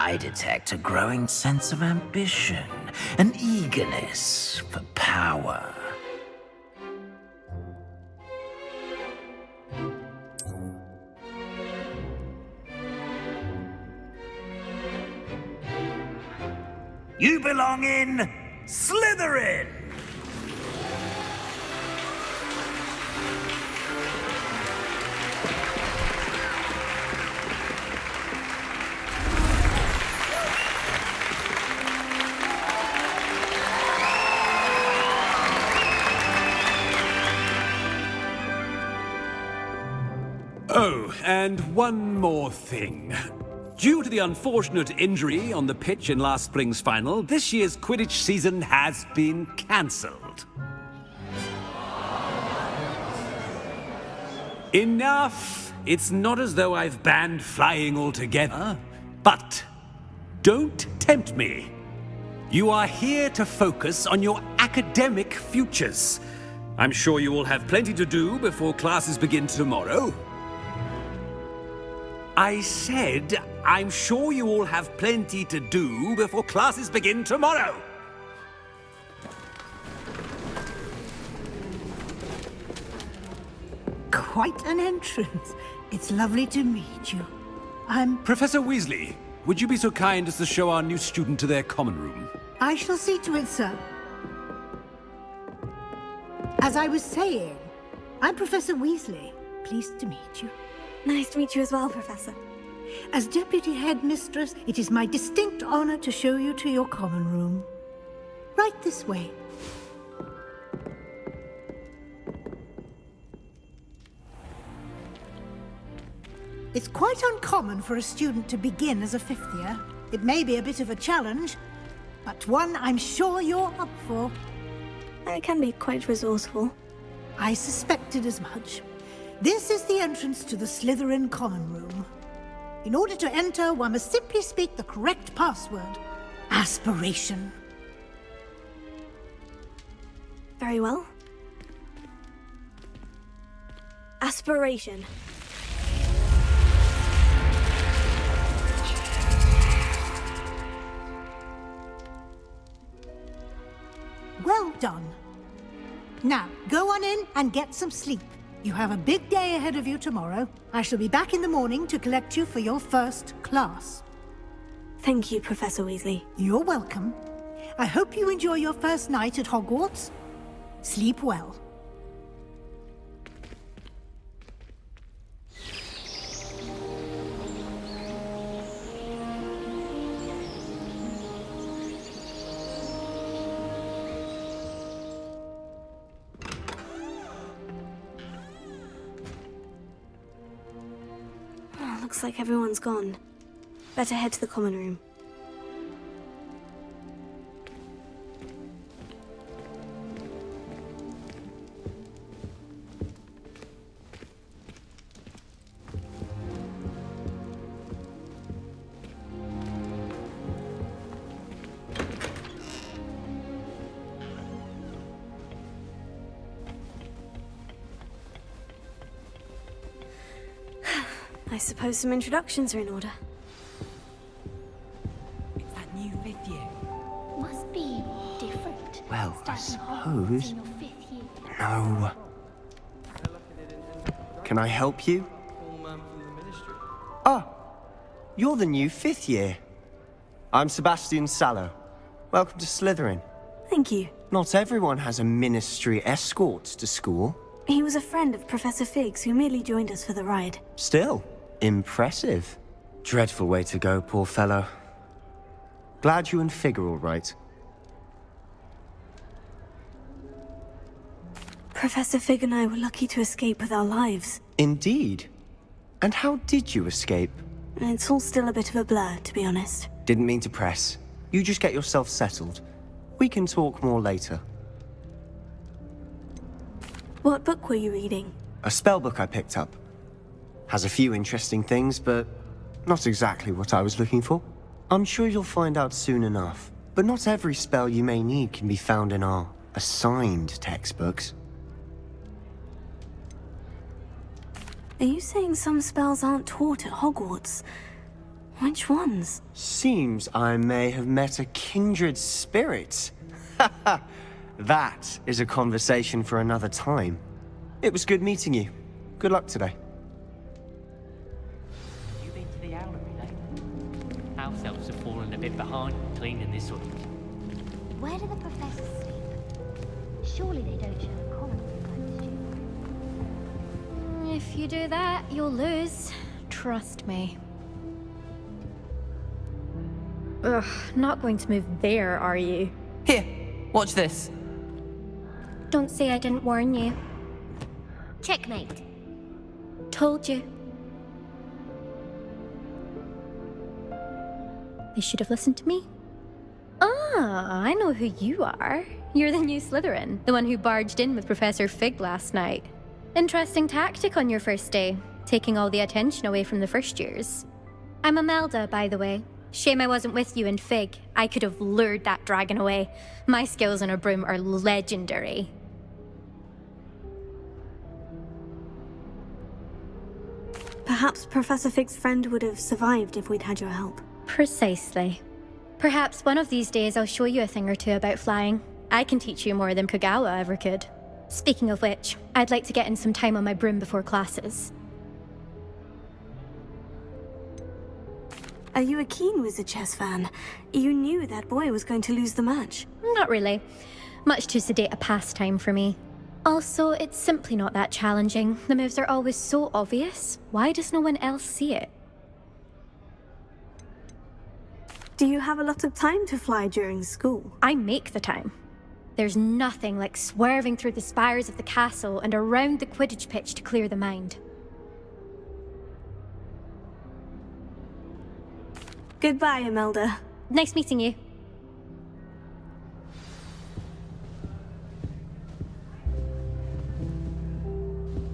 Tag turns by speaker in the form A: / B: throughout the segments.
A: I detect a growing sense of ambition, an eagerness for power. You belong in Slytherin!
B: Oh, and one more thing. Due to the unfortunate injury on the pitch in last spring's final, this year's Quidditch season has been cancelled. Enough! It's not as though I've banned flying altogether. But don't tempt me. You are here to focus on your academic futures. I'm sure you will have plenty to do before classes begin tomorrow. I said, I'm sure you all have plenty to do before classes begin tomorrow.
C: Quite an entrance. It's lovely to meet you.
B: Professor Weasley, would you be so kind as to show our new student to their common room?
C: I shall see to it, sir. As I was saying, I'm Professor Weasley. Pleased to meet you.
D: Nice to meet you as well, Professor.
C: As Deputy Headmistress, it is my distinct honor to show you to your common room. Right this way. It's quite uncommon for a student to begin as a fifth year. It may be a bit of a challenge, but one I'm sure you're up for.
D: I can be quite resourceful.
C: I suspected as much. This is the entrance to the Slytherin common room. In order to enter, one must simply speak the correct password. Aspiration.
D: Very well. Aspiration.
C: Well done. Now, go on in and get some sleep. You have a big day ahead of you tomorrow. I shall be back in the morning to collect you for your first class.
D: Thank you, Professor Weasley.
C: You're welcome. I hope you enjoy your first night at Hogwarts. Sleep well.
D: Looks like everyone's gone. Better head to the common room. I suppose some introductions are in order.
E: It's that new fifth year.
F: Must be different.
A: Well, I
F: Starting Hogwarts
A: suppose.
F: in your fifth year.
A: No. Can I help you? Ah, you're the new fifth year. I'm Sebastian Sallow. Welcome to Slytherin.
D: Thank you.
A: Not everyone has a ministry escort to school.
D: He was a friend of Professor Figgs who merely joined us for the ride.
A: Still, impressive. Dreadful way to go, poor fellow. Glad you and Fig are all right.
D: Professor Fig and I were lucky to escape with our lives.
A: Indeed. And how did you escape?
D: It's all still a bit of a blur, to be honest.
A: Didn't mean to press. You just get yourself settled. We can talk more later.
D: What book were you reading?
A: A spell book I picked up. Has a few interesting things, but not exactly what I was looking for. I'm sure you'll find out soon enough. But not every spell you may need can be found in our assigned textbooks.
D: Are you saying some spells aren't taught at Hogwarts? Which ones?
A: Seems I may have met a kindred spirit. That is a conversation for another time. It was good meeting you. Good luck today.
G: You been to the owlery lately? House elves have fallen a bit behind cleaning this up.
F: Where do the professors sleep? Surely they don't share a common room like this.
H: If you do that, you'll lose. Trust me. Ugh, not going to move there, are you?
E: Here, watch this.
H: Don't say I didn't warn you.
F: Checkmate.
H: Told you. They should have listened to me. Ah, I know who you are. You're the new Slytherin, the one who barged in with Professor Fig last night. Interesting tactic on your first day, taking all the attention away from the first years. I'm Imelda, by the way. Shame I wasn't with you in Fig. I could have lured that dragon away. My skills on a broom are legendary.
D: Perhaps Professor Fig's friend would have survived if we'd had your help.
H: Precisely. Perhaps one of these days I'll show you a thing or two about flying. I can teach you more than Kagawa ever could. Speaking of which, I'd like to get in some time on my broom before classes.
D: Are you a keen Wizard Chess fan? You knew that boy was going to lose the match.
H: Not really. Much too sedate a pastime for me. Also, it's simply not that challenging. The moves are always so obvious. Why does no one else see it?
D: Do you have a lot of time to fly during school?
H: I make the time. There's nothing like swerving through the spires of the castle and around the Quidditch pitch to clear the mind.
D: Goodbye, Imelda.
H: Nice meeting you.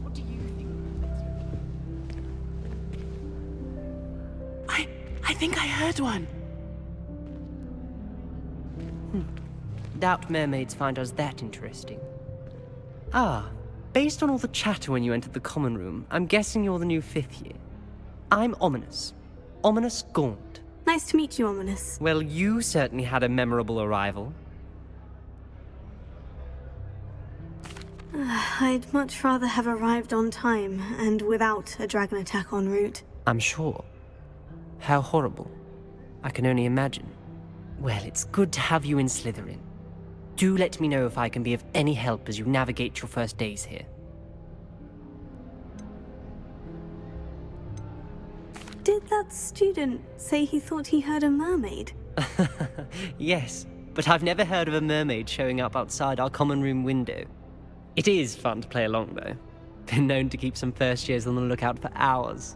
G: What do you think?
E: I think I heard one.
G: Doubt mermaids find us that interesting. Ah, based on all the chatter when you entered the common room, I'm guessing you're the new 5th year. I'm Ominous. Ominous Gaunt.
D: Nice to meet you, Ominous.
G: Well, you certainly had a memorable arrival.
D: I'd much rather have arrived on time and without a dragon attack en route.
G: I'm sure. How horrible. I can only imagine. Well, it's good to have you in Slytherin. Do let me know if I can be of any help as you navigate your first days here.
D: Did that student say he thought he heard a mermaid?
G: Yes, but I've never heard of a mermaid showing up outside our common room window. It is fun to play along, though. Been known to keep some first years on the lookout for hours.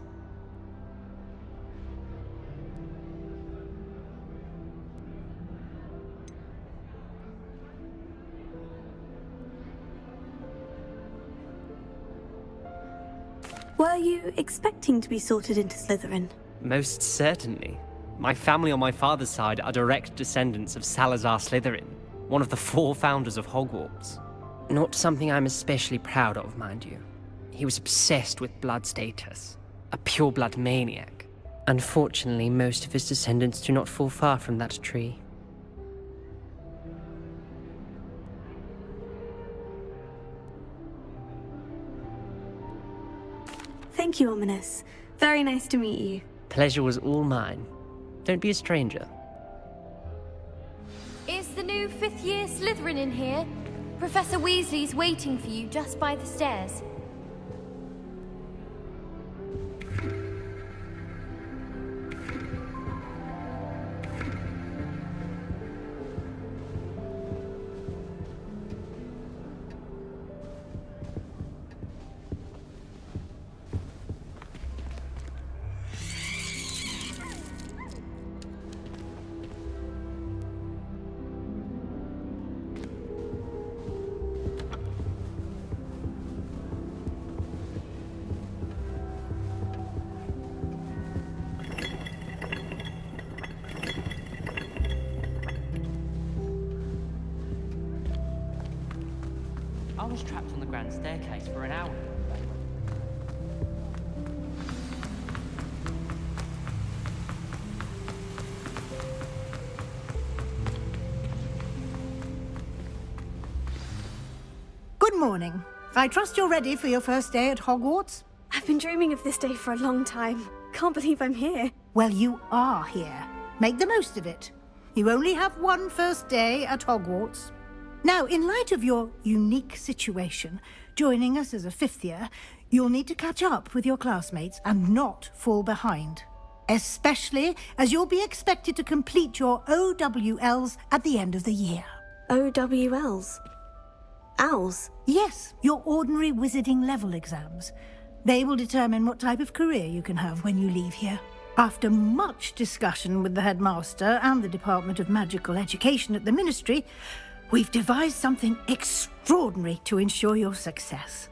D: Were you expecting to be sorted into Slytherin?
G: Most certainly. My family on my father's side are direct descendants of Salazar Slytherin, one of the 4 founders of Hogwarts. Not something I'm especially proud of, mind you. He was obsessed with blood status, a pure-blood maniac. Unfortunately, most of his descendants do not fall far from that tree.
D: Thank you, Ominous. Very nice to meet you.
G: Pleasure was all mine. Don't be a stranger.
I: Is the new 5th year Slytherin in here? Professor Weasley's waiting for you just by the stairs.
G: I was trapped on the grand staircase for an hour.
C: Good morning. I trust you're ready for your first day at Hogwarts?
D: I've been dreaming of this day for a long time. Can't believe I'm here.
C: Well, you are here. Make the most of it. You only have one first day at Hogwarts. Now, in light of your unique situation, joining us as a fifth year, you'll need to catch up with your classmates and not fall behind. Especially as you'll be expected to complete your OWLs at the end of the year.
D: OWLs? Owls?
C: Yes, your ordinary wizarding level exams. They will determine what type of career you can have when you leave here. After much discussion with the headmaster and the Department of Magical Education at the Ministry, we've devised something extraordinary to ensure your success.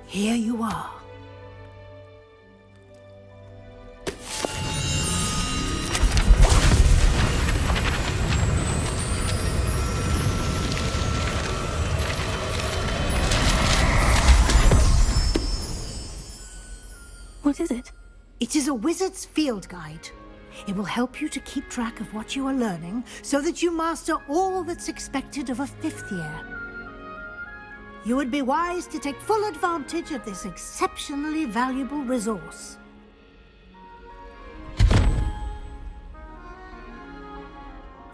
C: Here you are.
D: What is it?
C: It is a wizard's field guide. It will help you to keep track of what you are learning so that you master all that's expected of a fifth year. You would be wise to take full advantage of this exceptionally valuable resource.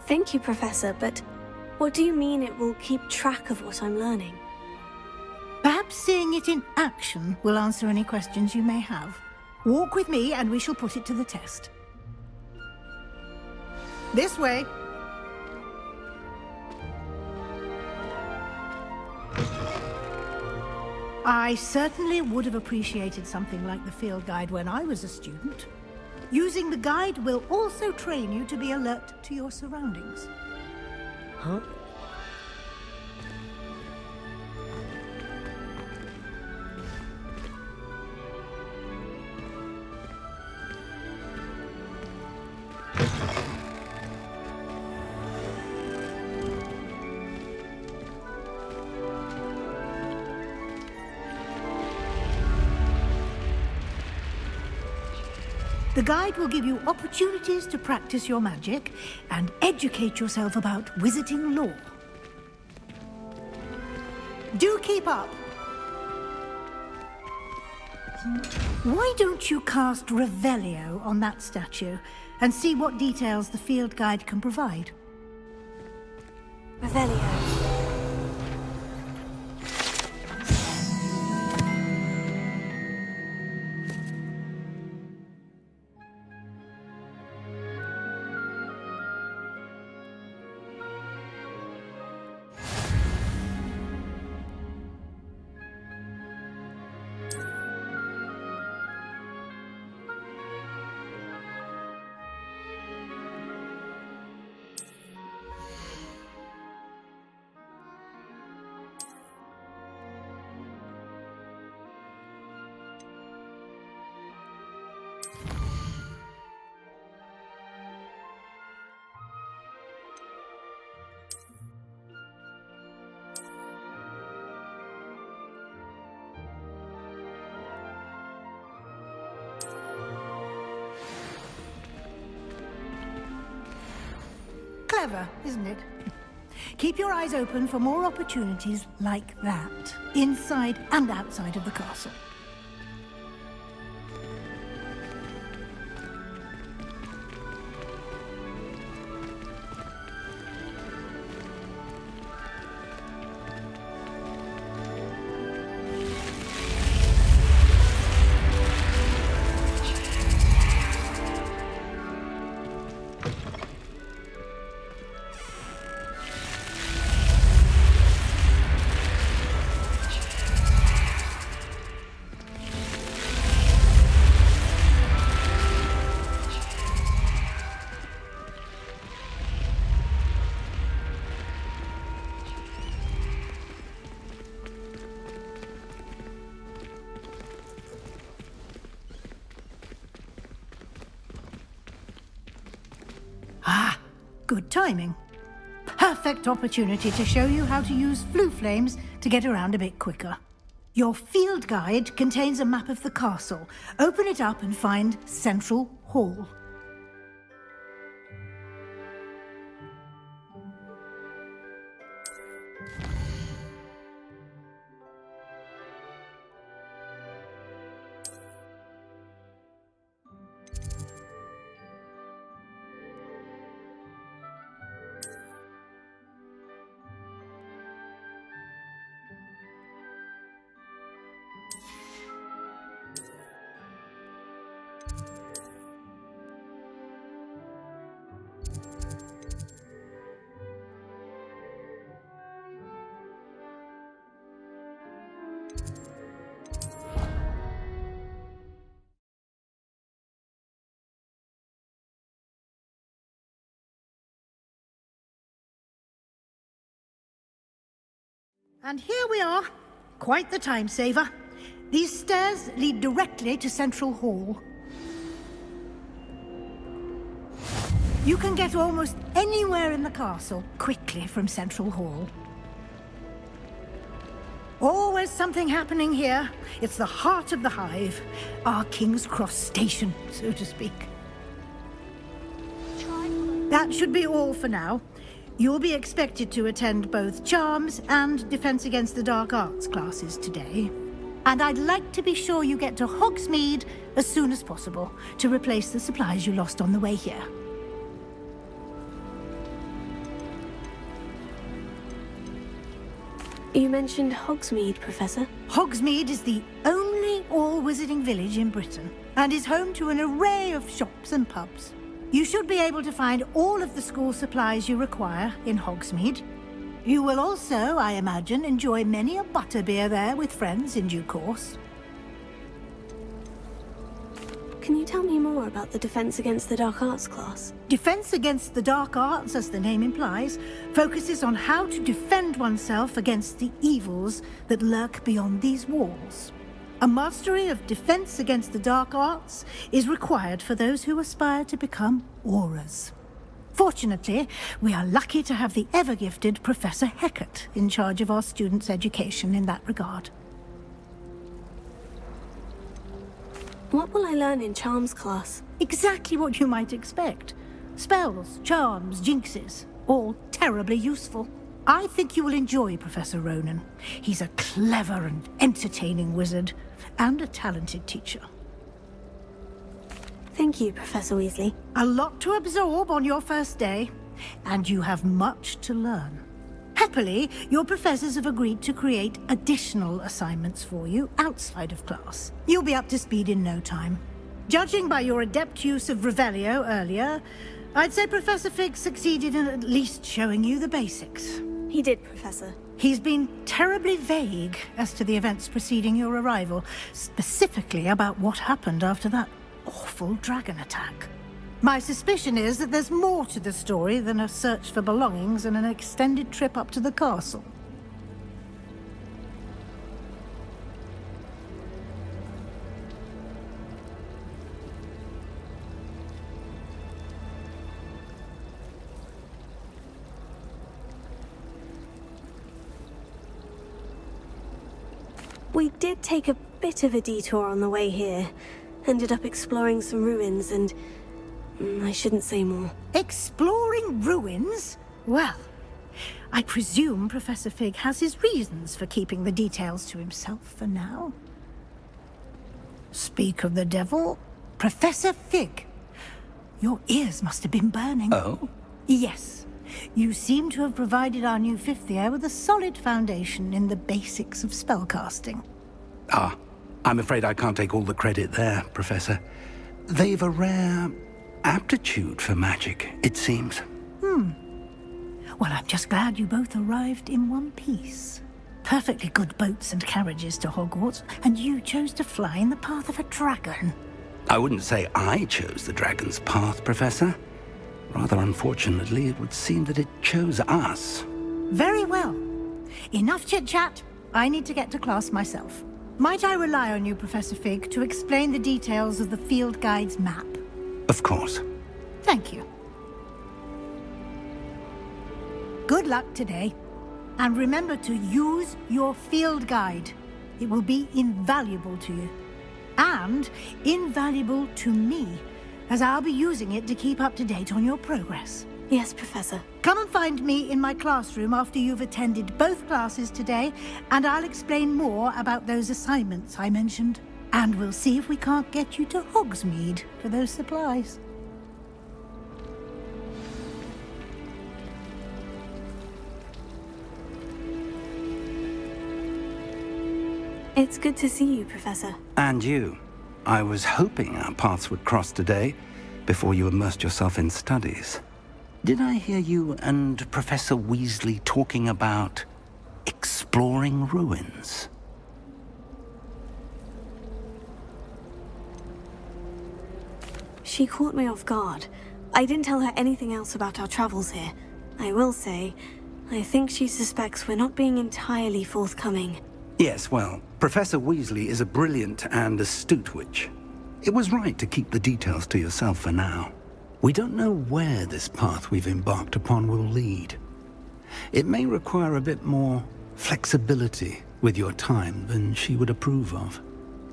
D: Thank you, Professor, but what do you mean it will keep track of what I'm learning?
C: Perhaps seeing it in action will answer any questions you may have. Walk with me and we shall put it to the test. This way. I certainly would have appreciated something like the field guide when I was a student. Using the guide will also train you to be alert to your surroundings.
G: Huh?
C: The guide will give you opportunities to practice your magic and educate yourself about wizarding lore. Do keep up! Why don't you cast Revelio on that statue and see what details the field guide can provide?
D: Revelio.
C: Clever, isn't it? Keep your eyes open for more opportunities like that, inside and outside of the castle. Ah, good timing. Perfect opportunity to show you how to use flue flames to get around a bit quicker. Your field guide contains a map of the castle. Open it up and find Central Hall. And here we are. Quite the time saver. These stairs lead directly to Central Hall. You can get almost anywhere in the castle quickly from Central Hall. Always something happening here. It's the heart of the hive. Our King's Cross station, so to speak. That should be all for now. You'll be expected to attend both Charms and Defense Against the Dark Arts classes today. And I'd like to be sure you get to Hogsmeade as soon as possible to replace the supplies you lost on the way here.
D: You mentioned Hogsmeade, Professor.
C: Hogsmeade is the only all-wizarding village in Britain and is home to an array of shops and pubs. You should be able to find all of the school supplies you require in Hogsmeade. You will also, I imagine, enjoy many a butterbeer there with friends in due course.
D: Can you tell me more about the Defense Against the Dark Arts class?
C: Defense Against the Dark Arts, as the name implies, focuses on how to defend oneself against the evils that lurk beyond these walls. A mastery of Defense Against the Dark Arts is required for those who aspire to become auras. Fortunately, we are lucky to have the ever-gifted Professor Hecat in charge of our students' education in that regard.
D: What will I learn in Charms class?
C: Exactly what you might expect. Spells, charms, jinxes, all terribly useful. I think you will enjoy Professor Ronan. He's a clever and entertaining wizard, and a talented teacher.
D: Thank you, Professor Weasley.
C: A lot to absorb on your first day, and you have much to learn. Happily, your professors have agreed to create additional assignments for you outside of class. You'll be up to speed in no time. Judging by your adept use of Revelio earlier, I'd say Professor Fig succeeded in at least showing you the basics.
D: He did, Professor.
C: He's been terribly vague as to the events preceding your arrival, specifically about what happened after that awful dragon attack. My suspicion is that there's more to the story than a search for belongings and an extended trip up to the castle.
D: We did take a bit of a detour on the way here. Ended up exploring some ruins and... I shouldn't say more.
C: Exploring ruins? Well, I presume Professor Fig has his reasons for keeping the details to himself for now. Speak of the devil, Professor Fig. Your ears must have been burning.
B: Oh?
C: Yes. You seem to have provided our new fifth year with a solid foundation in the basics of spellcasting.
B: Ah, I'm afraid I can't take all the credit there, Professor. They've a rare aptitude for magic, it seems.
C: Well, I'm just glad you both arrived in one piece. Perfectly good boats and carriages to Hogwarts, and you chose to fly in the path of a dragon.
B: I wouldn't say I chose the dragon's path, Professor. Rather unfortunately, it would seem that it chose us.
C: Very well. Enough chit-chat. I need to get to class myself. Might I rely on you, Professor Fig, to explain the details of the field guide's map?
B: Of course.
C: Thank you. Good luck today. And remember to use your field guide. It will be invaluable to you. And invaluable to me, as I'll be using it to keep up to date on your progress.
D: Yes, Professor.
C: Come and find me in my classroom after you've attended both classes today, and I'll explain more about those assignments I mentioned. And we'll see if we can't get you to Hogsmeade for those supplies.
D: It's good to see you, Professor.
B: And you. I was hoping our paths would cross today, before you immersed yourself in studies. Did I hear you and Professor Weasley talking about exploring ruins?
D: She caught me off guard. I didn't tell her anything else about our travels here. I will say, I think she suspects we're not being entirely forthcoming.
J: Yes, well, Professor Weasley is a brilliant and astute witch. It was right to keep the details to yourself for now. We don't know where this path we've embarked upon will lead. It may require a bit more flexibility with your time than she would approve of.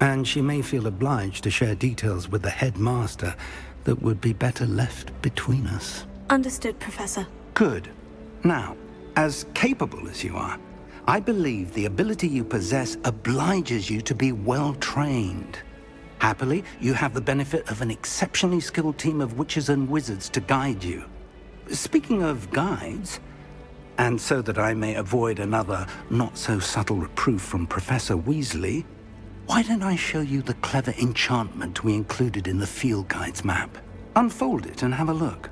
J: And she may feel obliged to share details with the headmaster that would be better left between us.
D: Understood, Professor.
J: Good. Now, as capable as you are, I believe the ability you possess obliges you to be well-trained. Happily, you have the benefit of an exceptionally skilled team of witches and wizards to guide you. Speaking of guides, and so that I may avoid another not-so-subtle reproof from Professor Weasley, why don't I show you the clever enchantment we included in the field guide's map? Unfold it and have a look.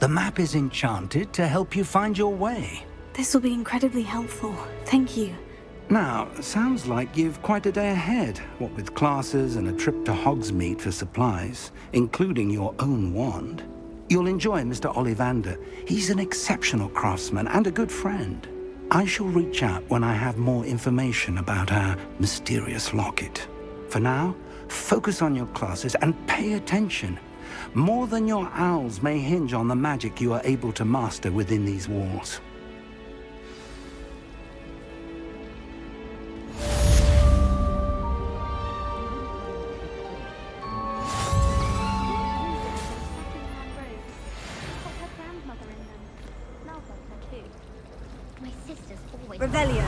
J: The map is enchanted to help you find your way.
D: This will be incredibly helpful. Thank you.
J: Now, sounds like you've quite a day ahead, what with classes and a trip to Hogsmeade for supplies, including your own wand. You'll enjoy Mr. Ollivander. He's an exceptional craftsman and a good friend. I shall reach out when I have more information about our mysterious locket. For now, focus on your classes and pay attention. More than your owls may hinge on the magic you are able to master within these walls.
F: My sister's always...
D: Revelio.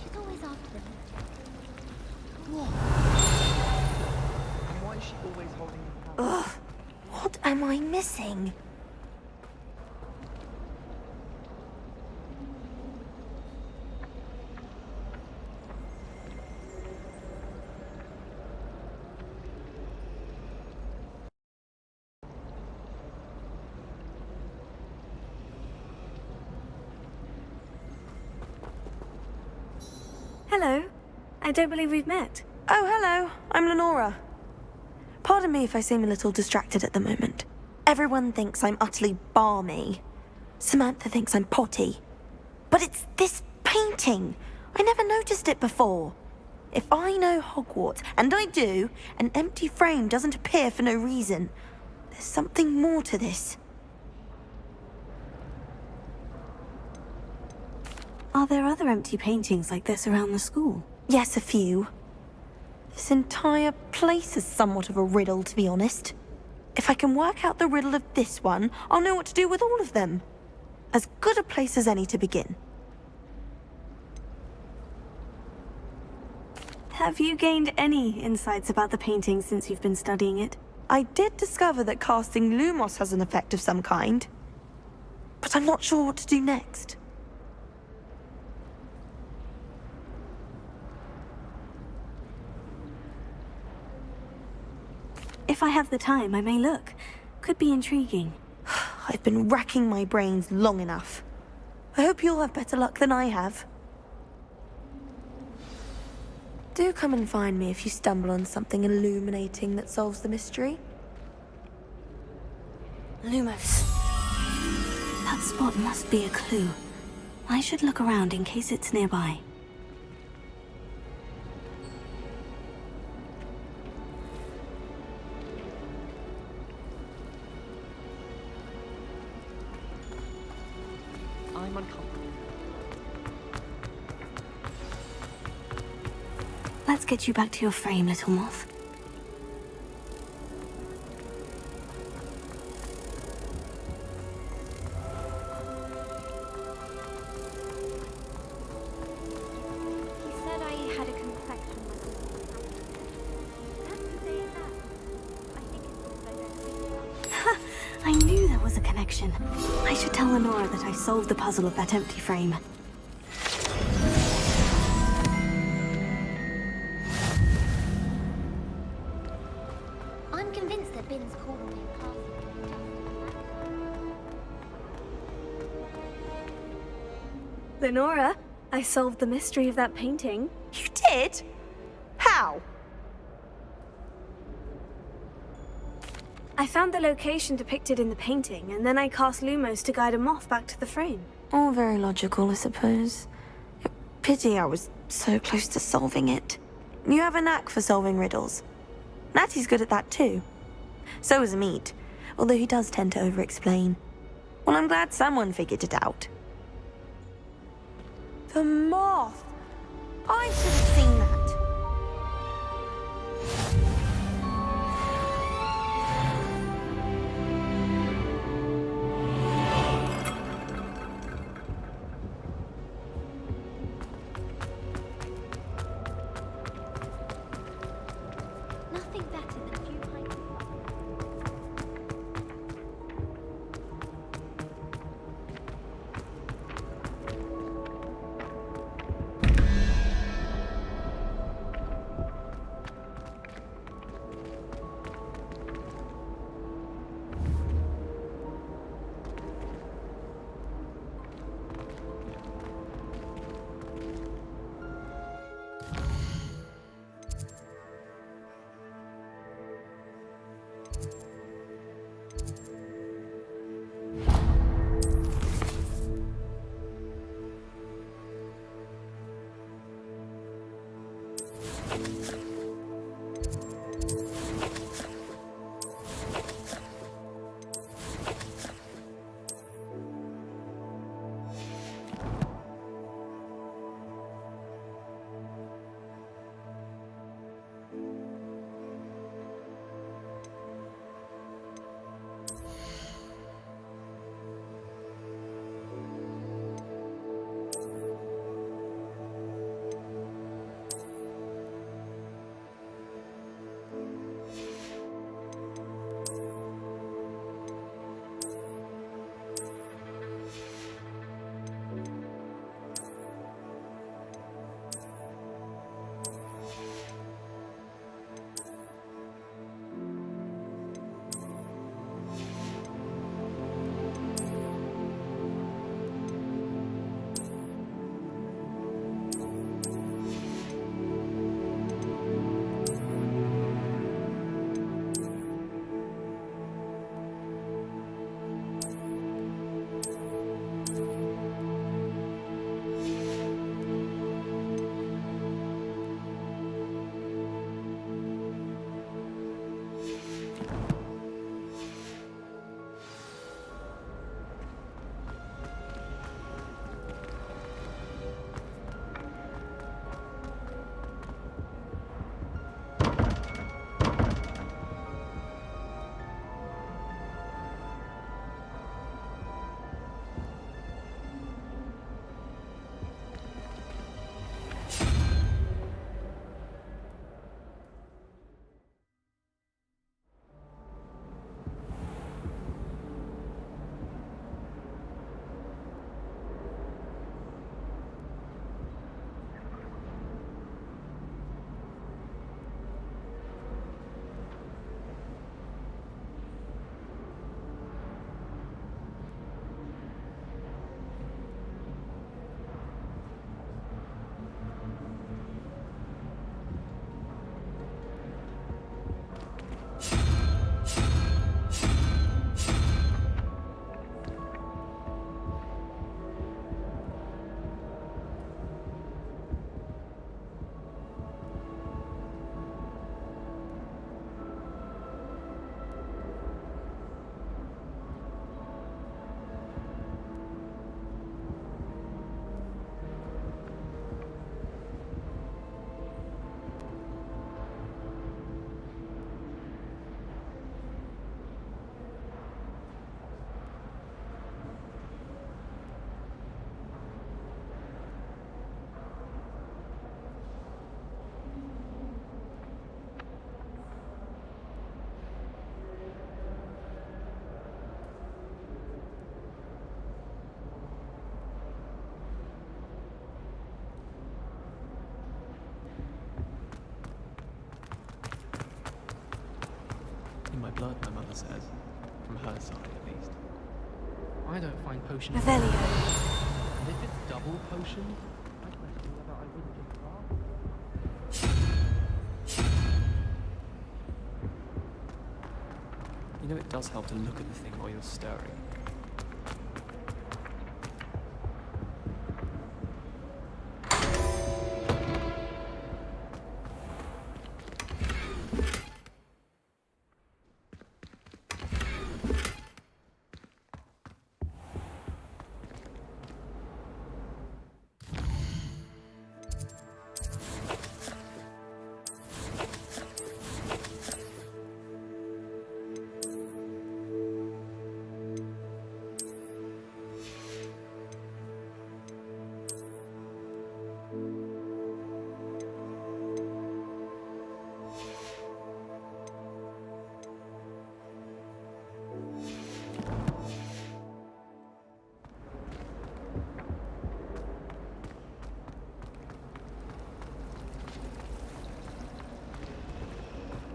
F: She's always after them.
K: And why is she always holding him down?
L: Ugh, what am I missing?
D: Hello. I don't believe we've met.
L: Oh, hello. I'm Lenora. Pardon me if I seem a little distracted at the moment. Everyone thinks I'm utterly balmy. Samantha thinks I'm potty. But it's this painting. I never noticed it before. If I know Hogwarts, and I do, an empty frame doesn't appear for no reason. There's something more to this.
D: Are there other empty paintings like this around the school?
L: Yes, a few. This entire place is somewhat of a riddle, to be honest. If I can work out the riddle of this one, I'll know what to do with all of them. As good a place as any to begin.
D: Have you gained any insights about the painting since you've been studying it?
L: I did discover that casting Lumos has an effect of some kind. But I'm not sure what to do next.
D: If I have the time, I may look. Could be intriguing.
L: I've been racking my brains long enough. I hope you'll have better luck than I have. Do come and find me if you stumble on something illuminating that solves the mystery.
D: Lumos. That spot must be a clue. I should look around in case it's nearby.
G: I'm uncomfortable.
D: Let's get you back to your frame, little moth.
F: He said I had a complexion like that's to say that. I think it's because I don't think
D: I knew there was a connection. I should tell Lenora that I solved the puzzle of that empty frame.
F: I'm convinced that Bin's called me a class.
D: Lenora, I solved the mystery of that painting.
L: You did? How?
D: I found the location depicted in the painting, and then I cast Lumos to guide a moth back to the frame.
L: All very logical, I suppose. Pity I was so close to solving it. You have a knack for solving riddles. Natty's good at that too. So is Amit, although he does tend to over-explain. Well, I'm glad someone figured it out. The moth! I should have seen that.
F: Nothing better than a few pints.
M: blood, my mother says. From her side, at least. I don't find potions...
L: Revelio.
M: And if it's double potions, I question whether I wouldn't just laugh. You know, it does help to look at the thing while you're stirring.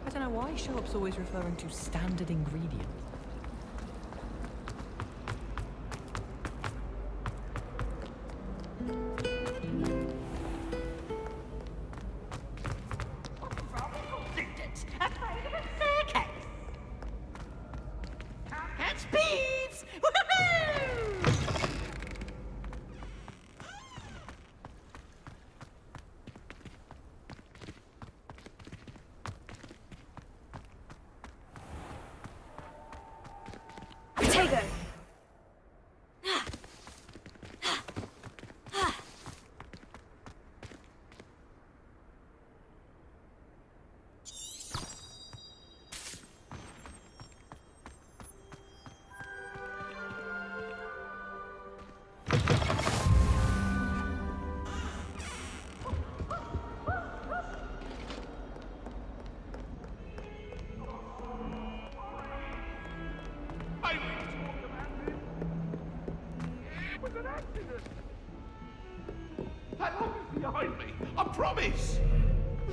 E: I don't know why shop's always referring to standard ingredients.
N: That lock is behind me. I promise.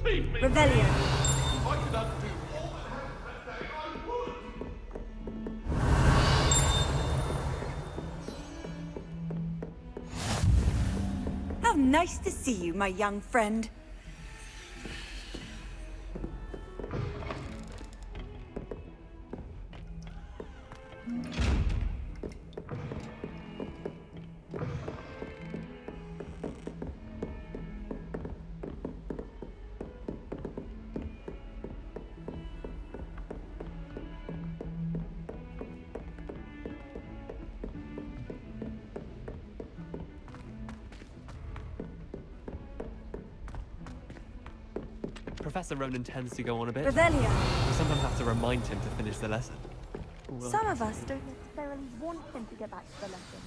N: Leave me.
L: Revelio.
N: If I could undo all that happened that day, I would.
O: How nice to see you, my young friend.
M: Professor Ronan tends to go on a bit.
L: Revelio.
M: We sometimes have to remind him to finish the lesson.
L: Some of us don't necessarily want him to get back to the lesson.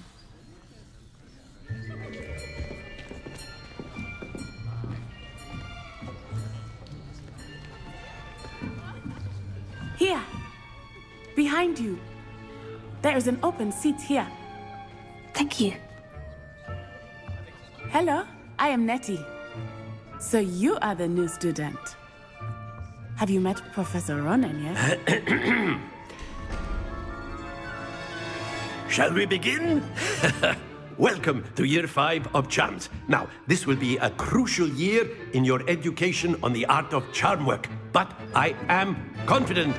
P: Here! Behind you! There is an open seat here.
L: Thank you.
P: Hello, I am Nettie. So you are the new student. Have you met Professor Ronan yet?
Q: Shall we begin? Welcome to Year 5 of Charms. Now, this will be a crucial year in your education on the art of charm work, but I am confident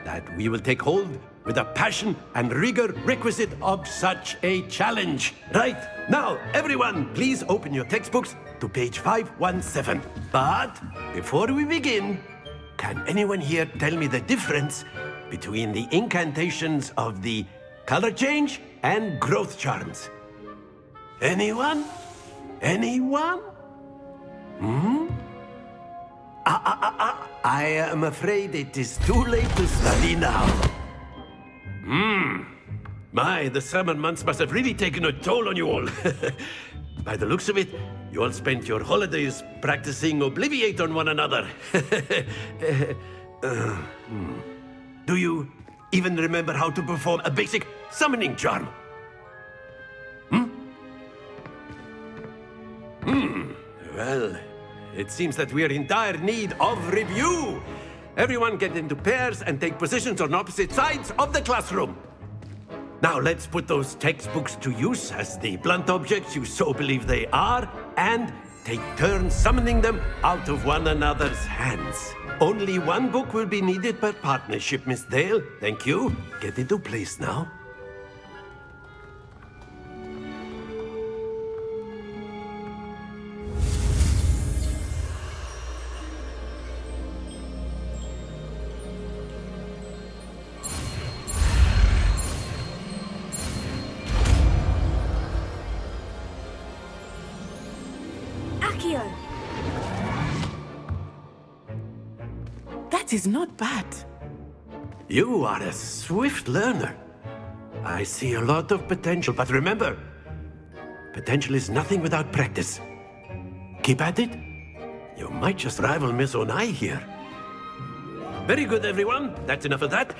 Q: that we will take hold with the passion and rigor requisite of such a challenge. Right, now, everyone, please open your textbooks to page 517. But before we begin, can anyone here tell me the difference between the incantations of the color change and growth charms? Anyone? Anyone? I am afraid it is too late to study now. My, the summer months must have really taken a toll on you all. By the looks of it, you all spent your holidays practicing Obliviate on one another. Do you even remember how to perform a basic summoning charm? Well, it seems that we are in dire need of review. Everyone get into pairs and take positions on opposite sides of the classroom. Now let's put those textbooks to use as the blunt objects you so believe they are, and take turns summoning them out of one another's hands. Only one book will be needed per partnership, Miss Dale. Thank you. Get into place now.
P: That is not bad.
Q: You are a swift learner. I see a lot of potential, but remember, potential is nothing without practice. Keep at it. You might just rival Miss Onai here. Very good, everyone. That's enough of that.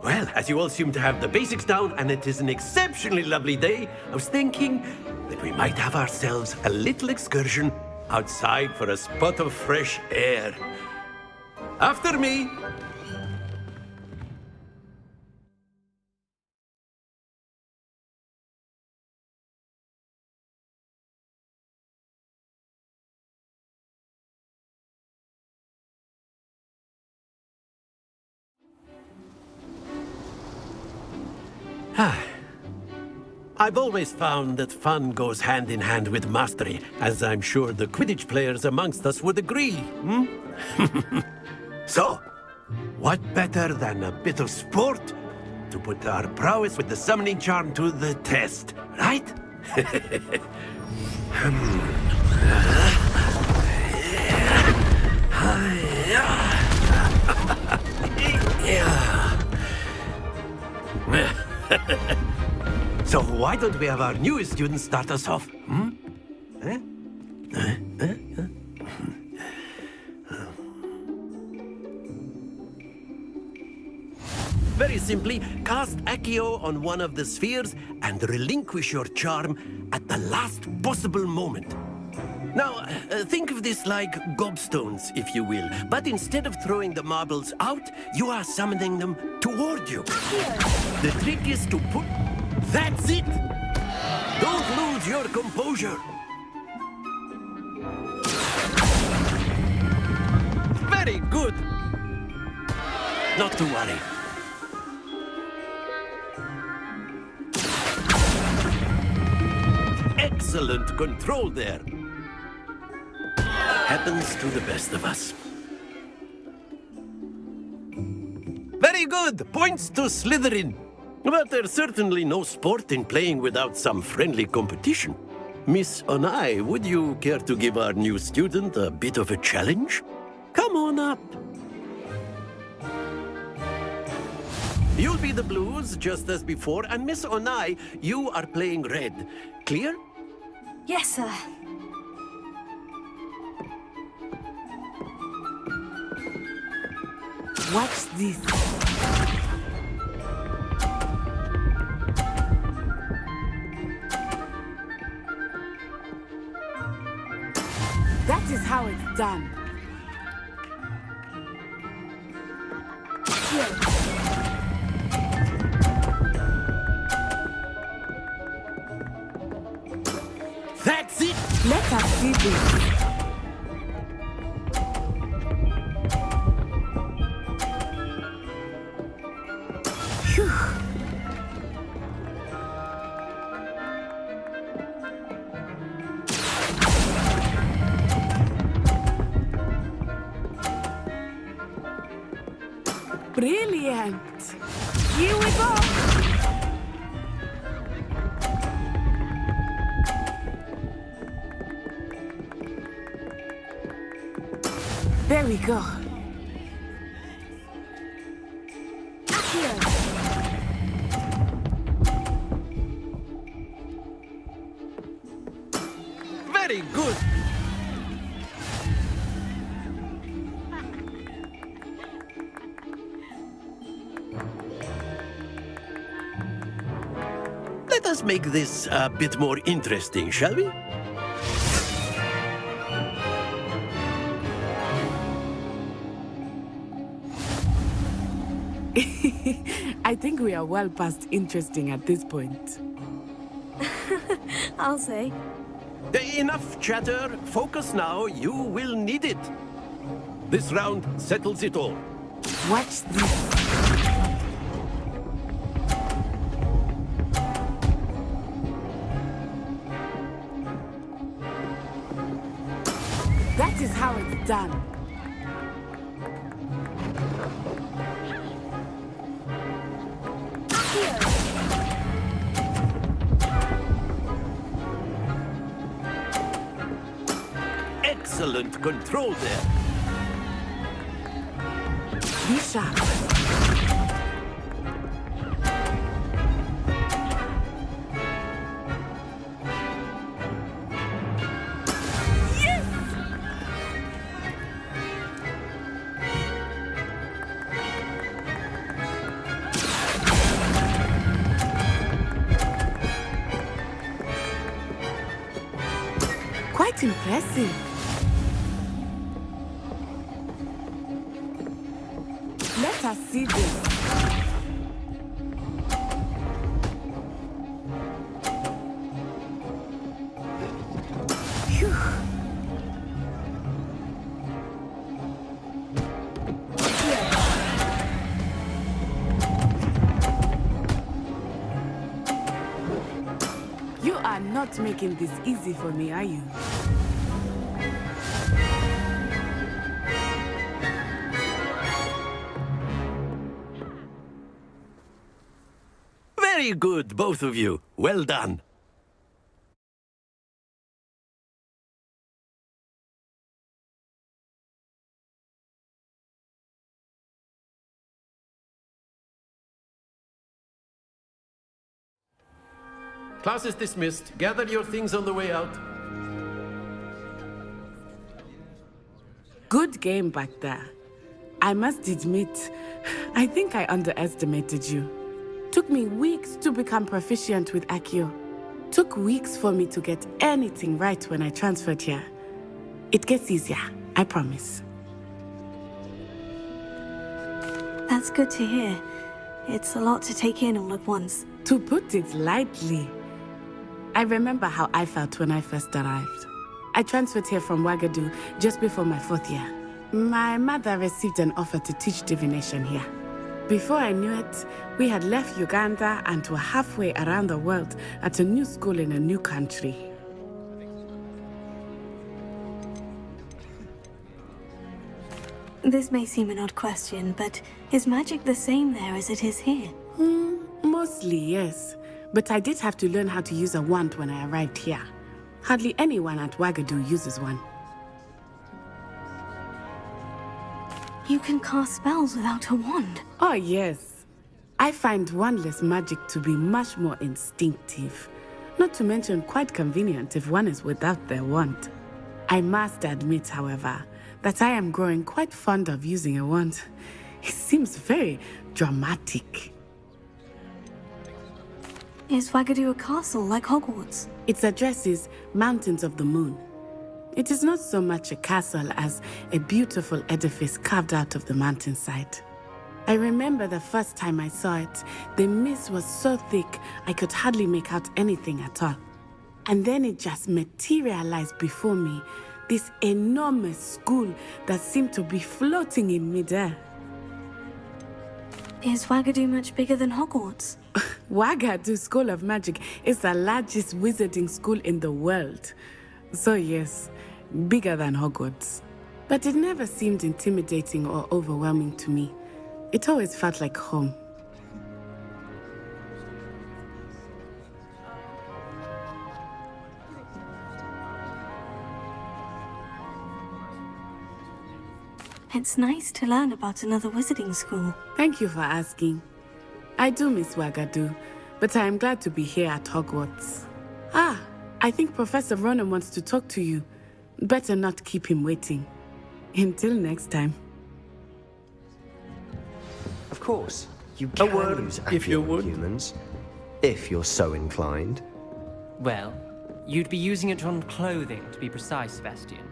Q: Well, as you all seem to have the basics down, and it is an exceptionally lovely day, I was thinking that we might have ourselves a little excursion outside for a spot of fresh air. After me. I've always found that fun goes hand in hand with mastery, as I'm sure the Quidditch players amongst us would agree. So, what better than a bit of sport to put our prowess with the summoning charm to the test, right? So why don't we have our newest student start us off? Very simply, cast Accio on one of the spheres and relinquish your charm at the last possible moment. Now, think of this like gobstones, if you will. But instead of throwing the marbles out, you are summoning them toward you. The trick is to put... That's it! Don't lose your composure. Very good. Not to worry. Excellent control there. Happens to the best of us. Very good! Points to Slytherin. But there's certainly no sport in playing without some friendly competition. Miss Onai, would you care to give our new student a bit of a challenge? Come on up. You'll be the blues, just as before, and Miss Onai, you are playing red. Clear?
L: Yes, sir.
P: Watch this. That is how it's done. Here.
Q: That's it!
P: Let us see this. Brilliant! Here we go! There we go.
L: Here.
Q: Very good! Let us make this a bit more interesting, shall we?
P: I think we are well past interesting at this point.
D: I'll say.
Q: Enough chatter. Focus now. You will need it. This round settles it all.
P: Watch this. That is how it's done.
Q: Excellent control there.
P: Be sharp. Quite impressive. Let us see this. Phew. You are not making this easy for me, are you?
Q: Very good, both of you. Well done. Class is dismissed. Gather your things on the way out.
P: Good game back there. I must admit, I think I underestimated you. Took me weeks to become proficient with Accio. Took weeks for me to get anything right when I transferred here. It gets easier, I promise.
D: That's good to hear. It's a lot to take in all at once.
P: To put it lightly, I remember how I felt when I first arrived. I transferred here from Ouagadougou just before my 4th year. My mother received an offer to teach divination here. Before I knew it, we had left Uganda and were halfway around the world at a new school in a new country.
D: This may seem an odd question, but is magic the same there as it is here?
P: Mostly, yes. But I did have to learn how to use a wand when I arrived here. Hardly anyone at Ouagadougou uses one.
D: You can cast spells without a wand?
P: Oh, yes. I find wandless magic to be much more instinctive. Not to mention quite convenient if one is without their wand. I must admit, however, that I am growing quite fond of using a wand. It seems very dramatic.
D: Is Ouagadougou a castle like Hogwarts?
P: Its address is Mountains of the Moon. It is not so much a castle as a beautiful edifice carved out of the mountainside. I remember the first time I saw it, the mist was so thick I could hardly make out anything at all. And then it just materialized before me, this enormous school that seemed to be floating in midair.
D: Is Ouagadougou much bigger than Hogwarts?
P: Ouagadougou School of Magic is the largest wizarding school in the world. So yes, bigger than Hogwarts. But it never seemed intimidating or overwhelming to me. It always felt like home.
D: It's nice to learn about another wizarding school.
P: Thank you for asking. I do miss Ouagadougou, but I am glad to be here at Hogwarts. I think Professor Ronan wants to talk to you. Better not keep him waiting. Until next time.
A: Of course, you
Q: A
A: can
Q: word,
A: use
Q: if you
A: Accio on
Q: would.
A: humans, if you're so inclined.
G: Well, you'd be using it on clothing, to be precise, Sebastian.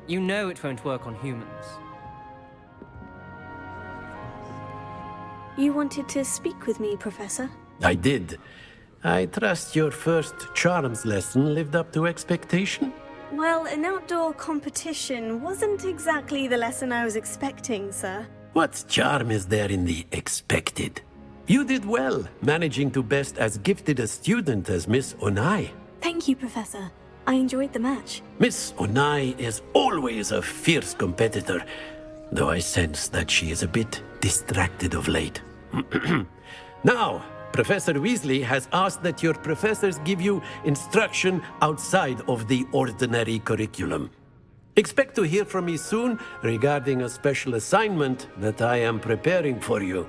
G: You know it won't work on humans.
D: You wanted to speak with me, Professor?
Q: I did. I trust your first charms lesson lived up to expectation?
D: Well, an outdoor competition wasn't exactly the lesson I was expecting, sir.
Q: What charm is there in the expected? You did well, managing to best as gifted a student as Miss Onai.
D: Thank you, Professor. I enjoyed the match.
Q: Miss Onai is always a fierce competitor, though I sense that she is a bit distracted of late. Now, Professor Weasley has asked that your professors give you instruction outside of the ordinary curriculum. Expect to hear from me soon regarding a special assignment that I am preparing for you.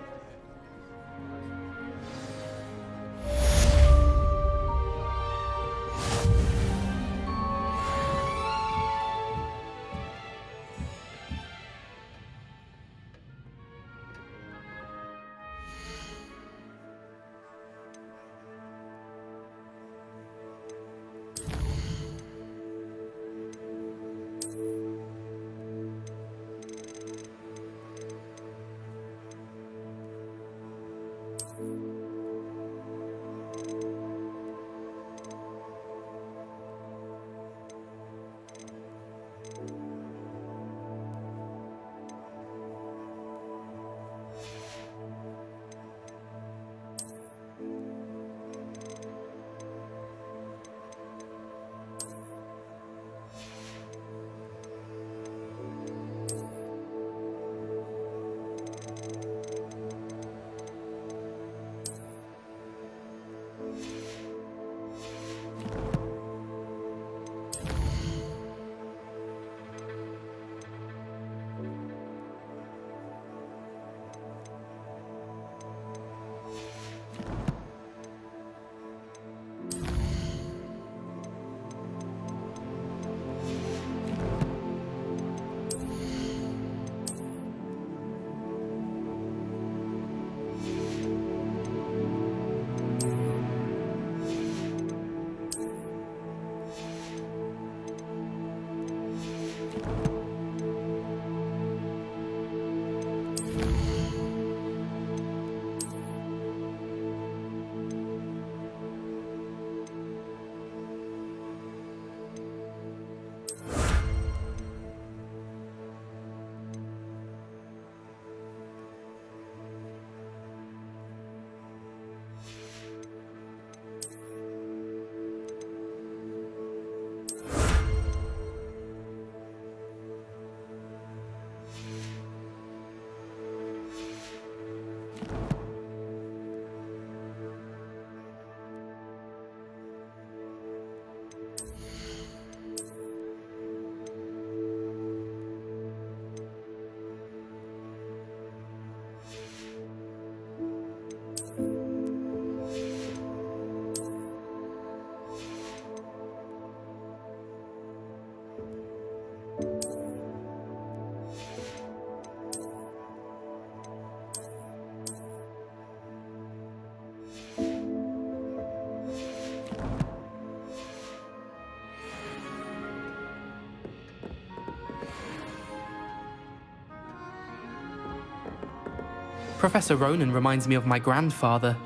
M: Professor Ronan reminds me of my grandfather.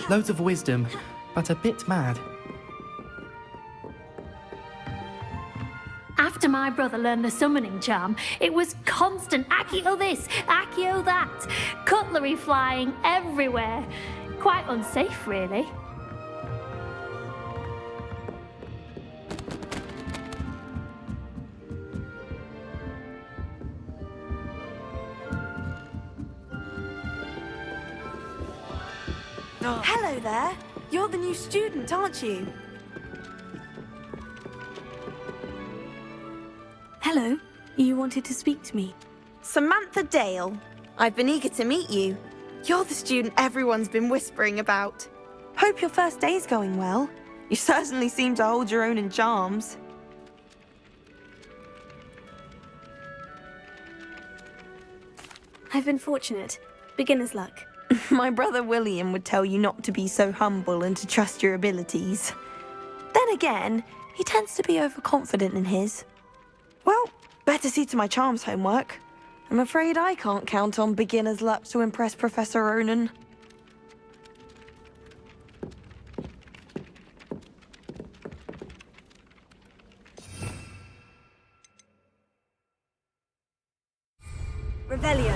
M: Loads of wisdom, but a bit mad.
R: After my brother learned the summoning charm, it was constant Accio this, Accio that. Cutlery flying everywhere. Quite unsafe, really.
L: Hello there. You're the new student, aren't you?
D: Hello. You wanted to speak to me?
L: Samantha Dale. I've been eager to meet you. You're the student everyone's been whispering about. Hope your first day's going well. You certainly seem to hold your own in charms.
D: I've been fortunate. Beginner's luck.
L: My brother William would tell you not to be so humble and to trust your abilities. Then again, he tends to be overconfident in his. Well, better see to my charms homework. I'm afraid I can't count on beginner's luck to impress Professor Ronan. Revelio.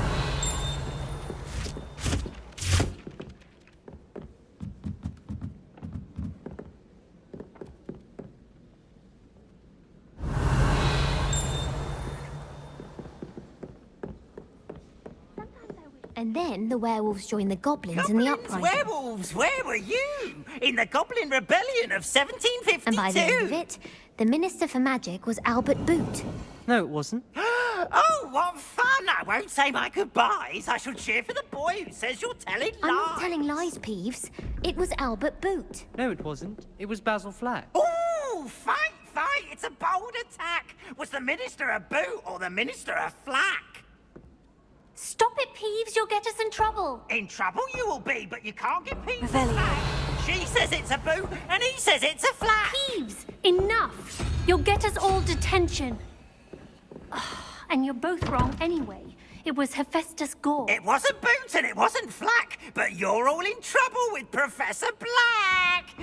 I: And then the werewolves joined the goblins in the uprising.
S: Werewolves, where were you? In the Goblin Rebellion of 1752?
I: And by the end of it, the Minister for Magic was Albert Boot.
G: No, it wasn't.
S: Oh, what fun! I won't say my goodbyes. I shall cheer for the boy who says you're telling lies.
I: I'm not telling lies, Peeves. It was Albert Boot.
G: No, it wasn't. It was Basil Flack.
S: Ooh, fight! It's a bold attack. Was the Minister a Boot or the Minister a Flack?
R: Stop it, Peeves. You'll get us in trouble.
S: In trouble you will be, but you can't get Peeves a Flack. She says it's a Boot, and he says it's a Flack.
R: Peeves, enough. You'll get us all detention. And you're both wrong anyway. It was Hephaestus Gore.
S: It wasn't Boot and it wasn't Flack, but you're all in trouble with Professor Black.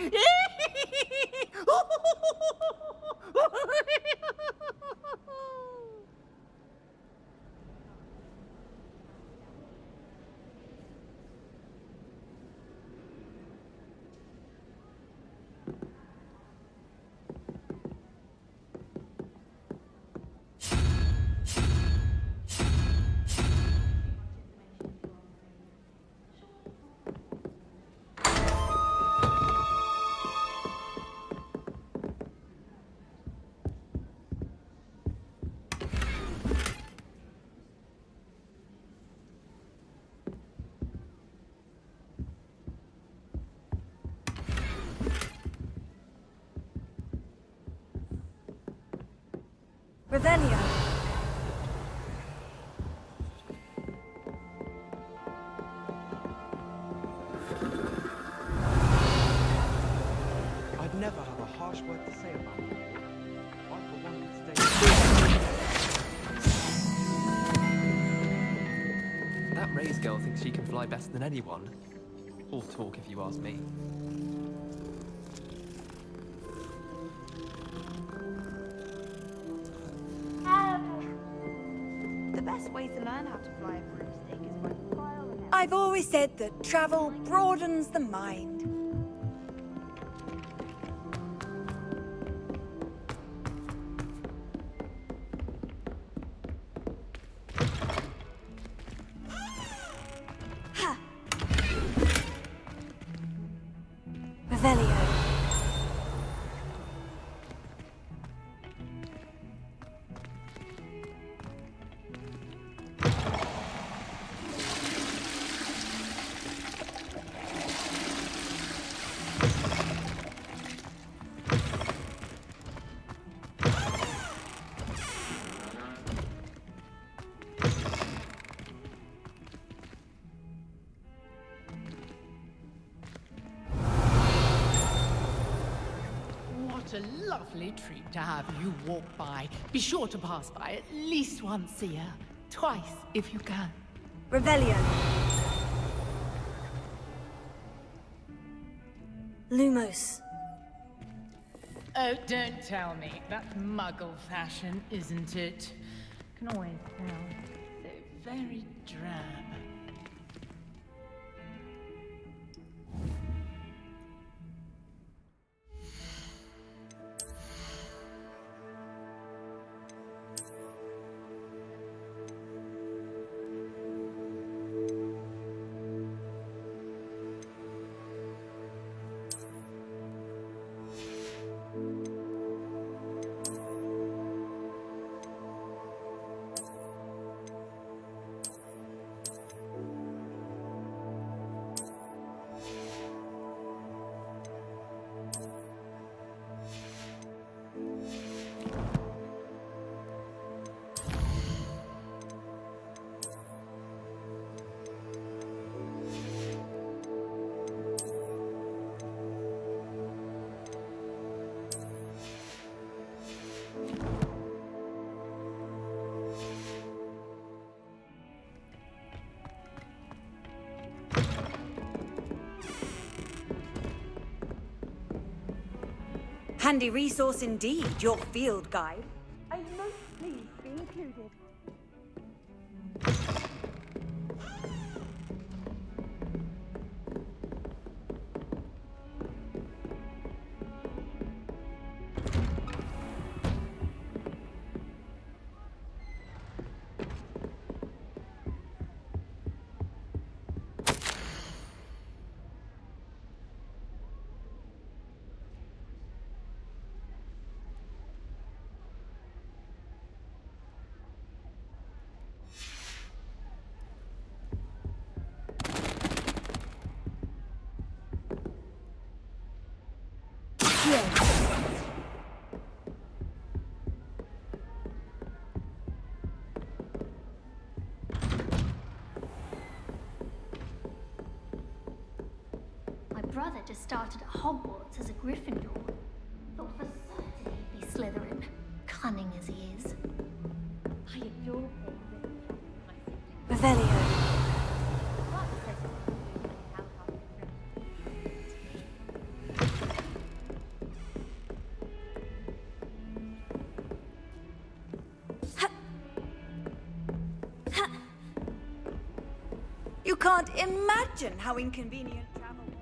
L: Revelio.
K: I'd never have a harsh word to say about it. I for one would stay.
E: That Ray's girl thinks she can fly better than anyone. Or talk, if you ask me.
O: The best way to learn how to fly a broomstick is by trial and error.
T: I've always said that travel broadens the mind.
L: Revelio.
U: What a lovely treat to have you walk by. Be sure to pass by at least once a year. Twice, if you can.
L: Revelio. Lumos.
U: Oh, don't tell me. That muggle fashion, isn't it? Can always tell. So very drab.
T: Handy resource indeed, your field guide. I'm most pleased to be included.
R: My brother just started at Hogwarts as a Gryffindor. Thought for certain he'd be Slytherin, cunning as he is. I adore him.
L: Revelio.
T: You can't imagine how inconvenient travel was.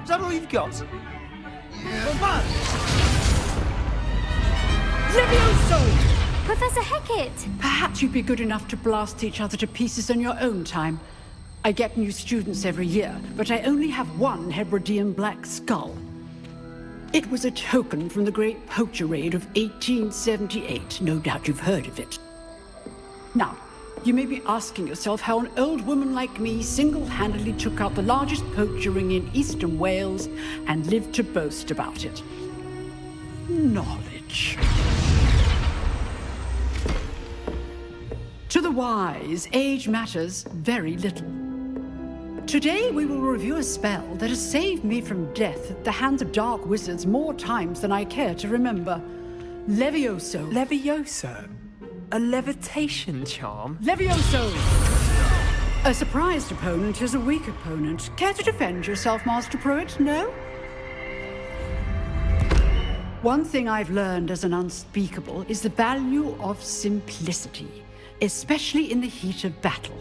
A: Is that all you've got?
H: Levioso!
I: Professor Hecat!
H: Perhaps you'd be good enough to blast each other to pieces on your own time. I get new students every year, but I only have one Hebridean black skull. It was a token from the Great Poacher Raid of 1878. No doubt you've heard of it. Now, you may be asking yourself how an old woman like me single-handedly took out the largest poacher ring in eastern Wales and lived to boast about it. Knowledge. To the wise, age matters very little. Today we will review a spell that has saved me from death at the hands of dark wizards more times than I care to remember. Levioso.
E: Levioso? A levitation charm?
H: Levioso! A surprised opponent is a weak opponent. Care to defend yourself, Master Pruitt? No? One thing I've learned as an unspeakable is the value of simplicity, especially in the heat of battle.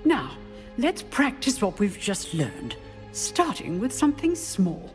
H: Now, let's practice what we've just learned, starting with something small.